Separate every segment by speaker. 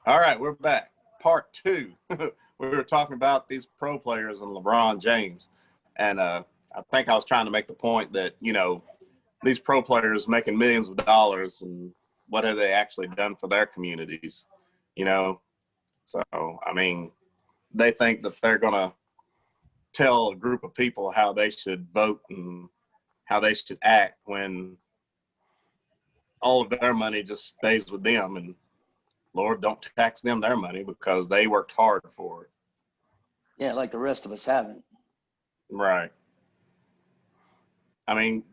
Speaker 1: All right, we're back. Part two. We were talking about these pro players and LeBron James. And I think I was trying to make the point that, these pro players making millions of dollars, and what have they actually done for their communities, So, they think that they're going to tell a group of people how they should vote and how they should act when all of their money just stays with them. And Lord, don't tax them their money because they worked hard for it.
Speaker 2: Yeah, like the rest of us haven't.
Speaker 1: Right.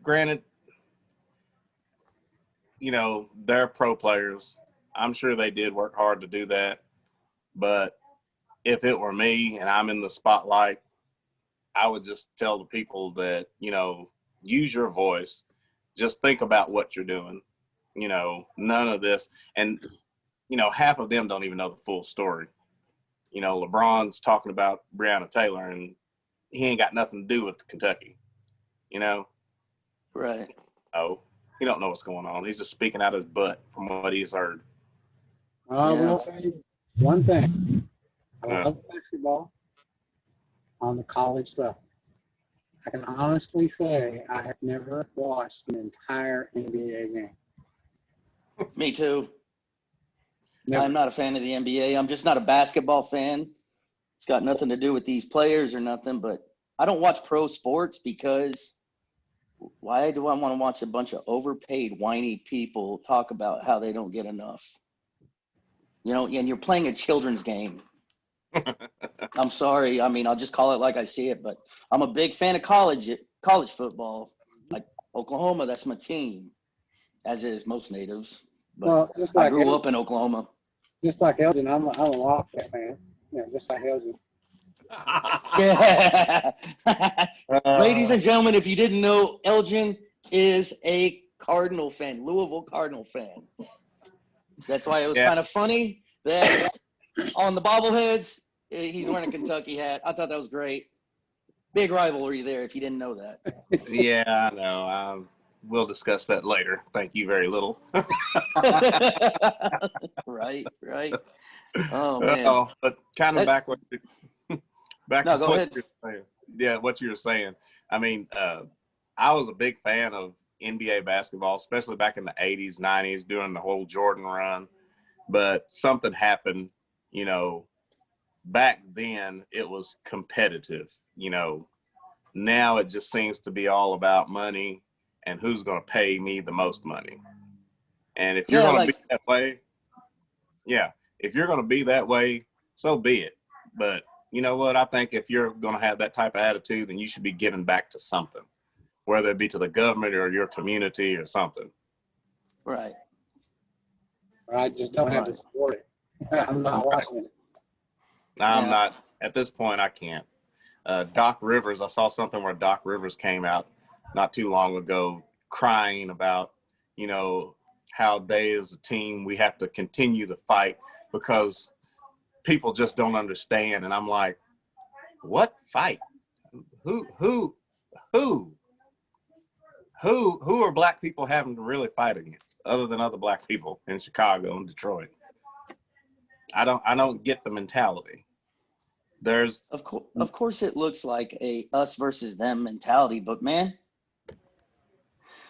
Speaker 1: Granted, they're pro players. I'm sure they did work hard to do that. But if it were me and I'm in the spotlight, I would just tell the people that, use your voice. Just think about what you're doing. None of this. And, half of them don't even know the full story. LeBron's talking about Breonna Taylor, and he ain't got nothing to do with Kentucky,
Speaker 2: Right.
Speaker 1: Oh, he don't know what's going on. He's just speaking out his butt from what he's heard.
Speaker 3: I will say one thing. I love basketball on the college level. I can honestly say I have never watched an entire NBA game.
Speaker 2: Me too.
Speaker 3: Never.
Speaker 2: I'm not a fan of the NBA. I'm just not a basketball fan. It's got nothing to do with these players or nothing, but I don't watch pro sports because why do I want to watch a bunch of overpaid, whiny people talk about how they don't get enough? And you're playing a children's game. I'm sorry. I'll just call it like I see it, but I'm a big fan of college football. Like Oklahoma, that's my team, as is most natives. But
Speaker 3: Just like
Speaker 2: I grew up in Oklahoma.
Speaker 3: Just like Elgin, I'm a Wildcat fan. Just like Elgin.
Speaker 2: Yeah. Ladies and gentlemen, if you didn't know, Elgin is a Cardinal fan, Louisville Cardinal fan. That's why it was kind of funny that on the bobbleheads, he's wearing a Kentucky hat. I thought that was great. Big rivalry there if you didn't know that.
Speaker 1: Yeah, I know. We'll discuss that later. Thank you very little.
Speaker 2: Right. Oh, man.
Speaker 1: But kind of back to
Speaker 2: go
Speaker 1: what
Speaker 2: ahead.
Speaker 1: you're saying. Yeah, what you were saying. I was a big fan of NBA basketball, especially back in the 80s, 90s, during the whole Jordan run. But something happened, back then it was competitive, Now it just seems to be all about money and who's going to pay me the most money. And if you're going to be that way, if you're going to be that way, so be it. But you know what? I think if you're going to have that type of attitude, then you should be giving back to something, whether it be to the government or your community or something.
Speaker 2: Right.
Speaker 3: I just don't have to support it. I'm not watching it.
Speaker 1: I'm not. At this point, I can't. Doc Rivers, I saw something where Doc Rivers came out not too long ago crying about, how they as a team, we have to continue the fight because people just don't understand. And I'm like, what fight? Who are black people having to really fight against other than other black people in Chicago and Detroit? I don't get the mentality. There's
Speaker 2: of course it looks like a us versus them mentality, but man,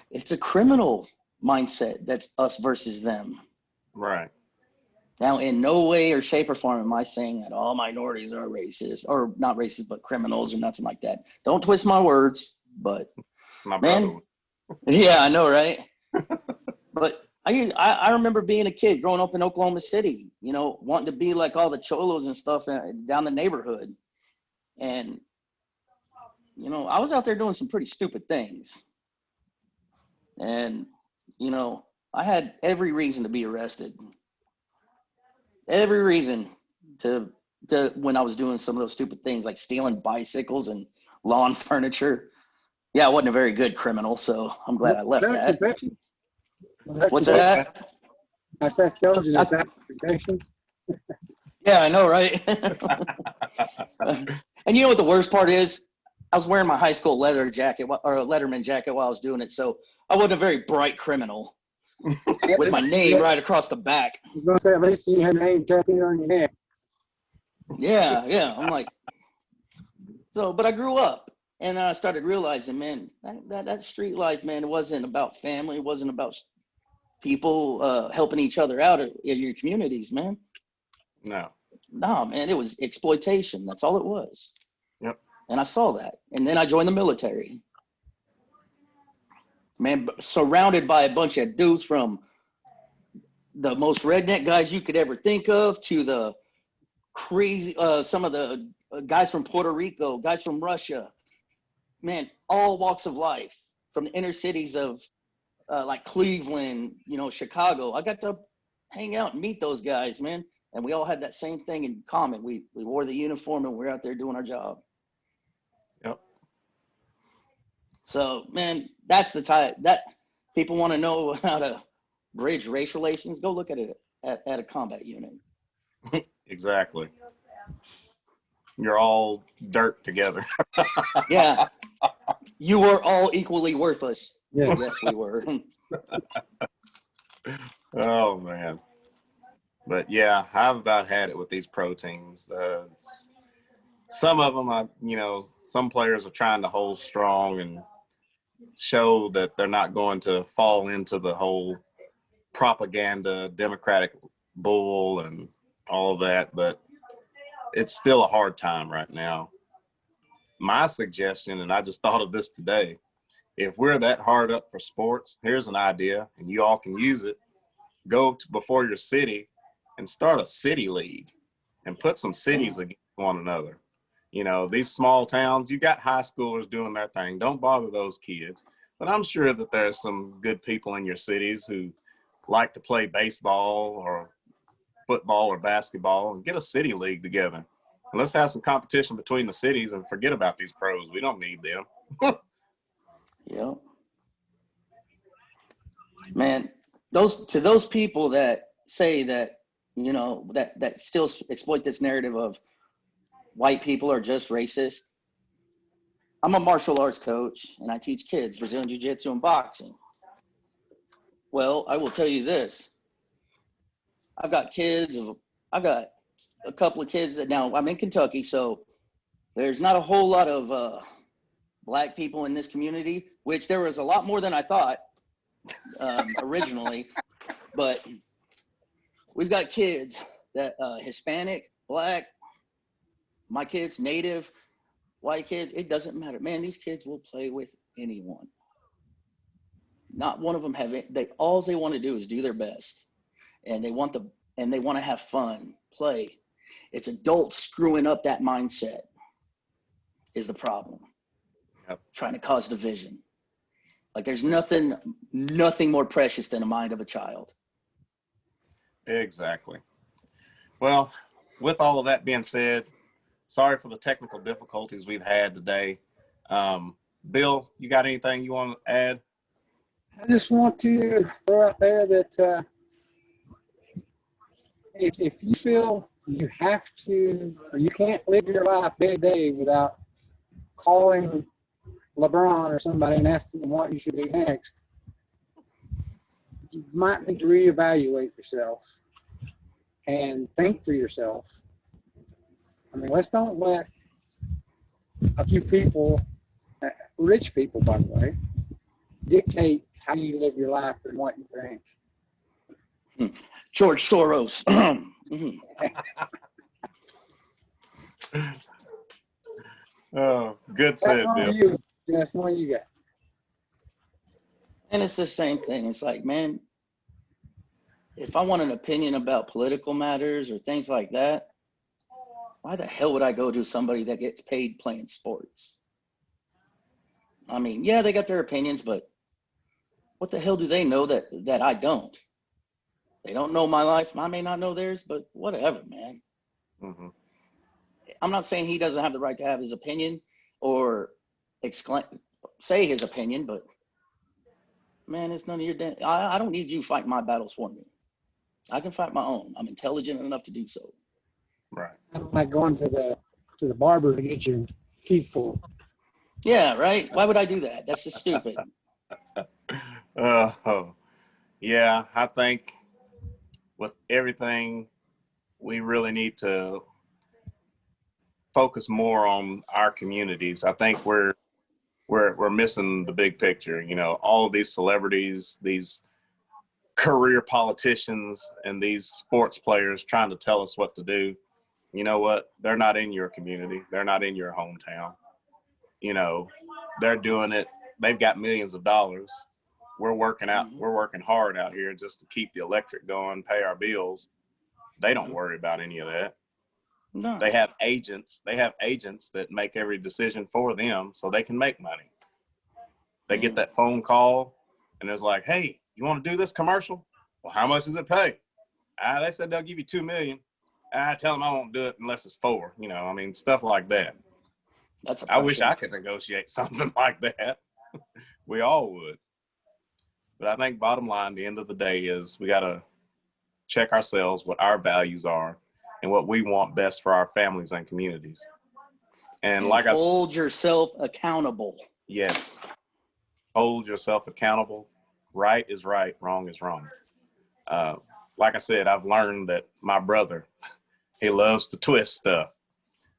Speaker 2: it's a criminal mindset that's us versus them.
Speaker 1: Right.
Speaker 2: Now, in no way or shape or form am I saying that all minorities are racist, or not racist, but criminals or nothing like that. Don't twist my words, but
Speaker 1: my
Speaker 2: man,
Speaker 1: brother.
Speaker 2: Yeah, I know, right? But I remember being a kid growing up in Oklahoma City, wanting to be like all the cholos and stuff down the neighborhood. And, I was out there doing some pretty stupid things. And, I had every reason to be arrested. Every reason to when I was doing some of those stupid things like stealing bicycles and lawn furniture. Yeah, I wasn't a very good criminal, so I'm glad I left that. What's that?
Speaker 3: I said, Elgin, is that protection?
Speaker 2: Yeah, I know, right? And you know what the worst part is? I was wearing my high school leather jacket or a Letterman jacket while I was doing it, so I wasn't a very bright criminal. with my name right across the back.
Speaker 3: I was going to say, at least you had a name tattooed on your neck.
Speaker 2: Yeah. I'm like, but I grew up and I started realizing, man, that street life, man, it wasn't about family. It wasn't about people helping each other out in your communities, man.
Speaker 1: No,
Speaker 2: man, it was exploitation. That's all it was.
Speaker 1: Yep.
Speaker 2: And I saw that. And then I joined the military. Man, surrounded by a bunch of dudes from the most redneck guys you could ever think of to the crazy, some of the guys from Puerto Rico, guys from Russia, man, all walks of life, from the inner cities of like Cleveland, Chicago. I got to hang out and meet those guys, man. And we all had that same thing in common. We wore the uniform and we're out there doing our job.
Speaker 1: Yep.
Speaker 2: So, man, that's the type that people want to know how to bridge race relations. Go look at it at a combat unit.
Speaker 1: Exactly. You're all dirt together.
Speaker 2: Yeah. You were all equally worthless.
Speaker 3: Yeah.
Speaker 2: Yes, we were.
Speaker 1: Oh, man. But, yeah, I've about had it with these pro teams. Some of them, some players are trying to hold strong and show that they're not going to fall into the whole propaganda, Democratic bull and all of that. But it's still a hard time right now. My suggestion, and I just thought of this today, if we're that hard up for sports, here's an idea, and you all can use it. Go before your city and start a city league and put some cities against one another. These small towns, you got high schoolers doing their thing. Don't bother those kids. But I'm sure that there's some good people in your cities who like to play baseball or football or basketball, and get a city league together. And let's have some competition between the cities and forget about these pros. We don't need them.
Speaker 2: Yeah. Man, those people that say that, that still exploit this narrative of white people are just racist. I'm a martial arts coach and I teach kids Brazilian Jiu-Jitsu and boxing. Well, I will tell you this. I've got a couple of kids that now I'm in Kentucky, so there's not a whole lot of black people in this community, which there was a lot more than I thought originally. But we've got kids that Hispanic, black, my kids, native, white kids, it doesn't matter. Man, these kids will play with anyone. Not one of them all they want to do is do their best. And they want to have fun, play. It's adults screwing up that mindset is the problem.
Speaker 1: Yep.
Speaker 2: Trying to cause division. Like there's nothing more precious than the mind of a child.
Speaker 1: Exactly. Well, with all of that being said, sorry for the technical difficulties we've had today. Bill, you got anything you want to add?
Speaker 3: I just want to throw out there that if you feel you have to, or you can't live your life day to day without calling LeBron or somebody and asking them what you should do next, you might need to reevaluate yourself and think for yourself. I mean, let's don't let a few people, rich people, by the way, dictate how you live your life and what you think.
Speaker 2: George Soros.
Speaker 1: Oh, good said, Bill.
Speaker 3: That's what you got.
Speaker 2: And it's the same thing. It's like, man, if I want an opinion about political matters or things like that, why the hell would I go to somebody that gets paid playing sports? I mean, yeah, they got their opinions, but what the hell do they know that I don't? They don't know my life. I may not know theirs, but whatever, man.
Speaker 1: Mm-hmm.
Speaker 2: I'm not saying he doesn't have the right to have his opinion or say his opinion, but man, it's none of your damn. I don't need you fighting my battles for me. I can fight my own. I'm intelligent enough to do so.
Speaker 1: Right.
Speaker 3: I don't like going to the barber to get your teeth pulled.
Speaker 2: Yeah, right. Why would I do that? That's just stupid.
Speaker 1: Oh, Yeah, I think with everything, we really need to focus more on our communities. I think we're missing the big picture. You know, all of these celebrities, these career politicians, and these sports players trying to tell us what to do. You know what? They're not in your community. They're not in your hometown. You know, they're doing it. They've got millions of dollars. We're working out.
Speaker 2: Mhm.
Speaker 1: We're working hard out here just to keep the electric going, pay our bills. They don't
Speaker 2: Mhm.
Speaker 1: worry about any of that.
Speaker 2: No.
Speaker 1: They have agents. They have agents that make every decision for them so they can make money. They get that phone call and it's like, hey, you want to do this commercial? Well, how much does it pay? They said they'll give you $2 million. I tell them I won't do it unless it's 4. You know, I mean, stuff like that.
Speaker 2: That's a
Speaker 1: I wish
Speaker 2: pressure.
Speaker 1: I could negotiate something like that. We all would. But I think bottom line, the end of the day is we got to check ourselves, what our values are, and what we want best for our families and communities. And
Speaker 2: And
Speaker 1: like I said,
Speaker 2: hold yourself accountable.
Speaker 1: yes, hold yourself accountable. Right is right, wrong is wrong. Like I said, I've learned that my brother, he loves to twist stuff.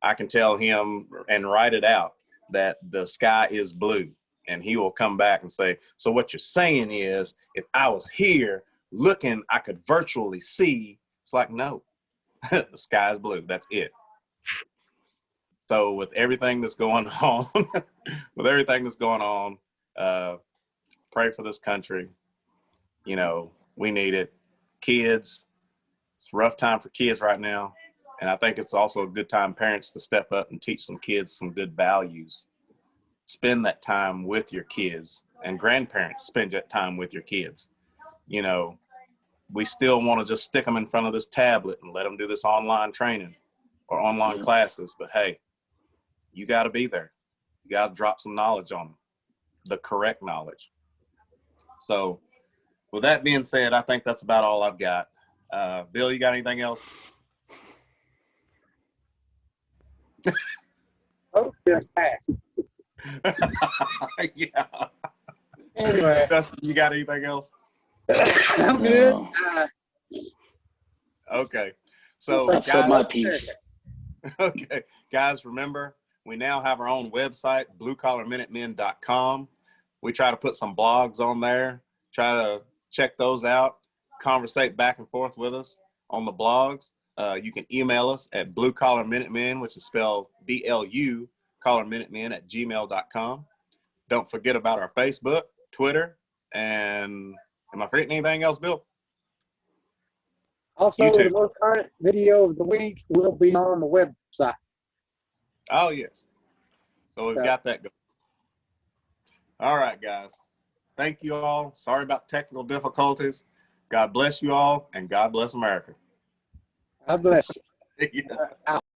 Speaker 1: I can tell him and write it out that the sky is blue. And he will come back and say, so what you're saying is if I was here looking, I could virtually see. It's like, no, the sky is blue. That's it. So with everything that's going on, pray for this country. You know, we need it. Kids, it's a rough time for kids right now. And I think it's also a good time parents to step up and teach some kids some good values. Spend that time with your kids, and grandparents spend that time with your kids. You know, we still want to just stick them in front of this tablet and let them do this online training or online classes. But hey, you got to be there. You got to drop some knowledge on them, the correct knowledge. So with that being said, I think that's about all I've got. Bill, you got anything else?
Speaker 3: Oh, just passed.
Speaker 1: Yeah.
Speaker 3: Anyway,
Speaker 1: Justin, you got anything else?
Speaker 3: I'm good.
Speaker 1: Okay. So
Speaker 2: I've said my piece.
Speaker 1: Okay, guys, remember, we now have our own website, bluecollarminutemen.com. We try to put some blogs on there, try to check those out, conversate back and forth with us on the blogs. You can email us at bluecollarminutemen, which is spelled BLU, collarminutemen@gmail.com. Don't forget about our Facebook, Twitter, and am I forgetting anything else, Bill?
Speaker 3: Also,
Speaker 1: YouTube.
Speaker 3: the most current video of the week will be on the website.
Speaker 1: Oh, yes. So we've got that going. All right, guys. Thank you all. Sorry about technical difficulties. God bless you all, and God bless America.
Speaker 3: God bless you.
Speaker 1: Yeah.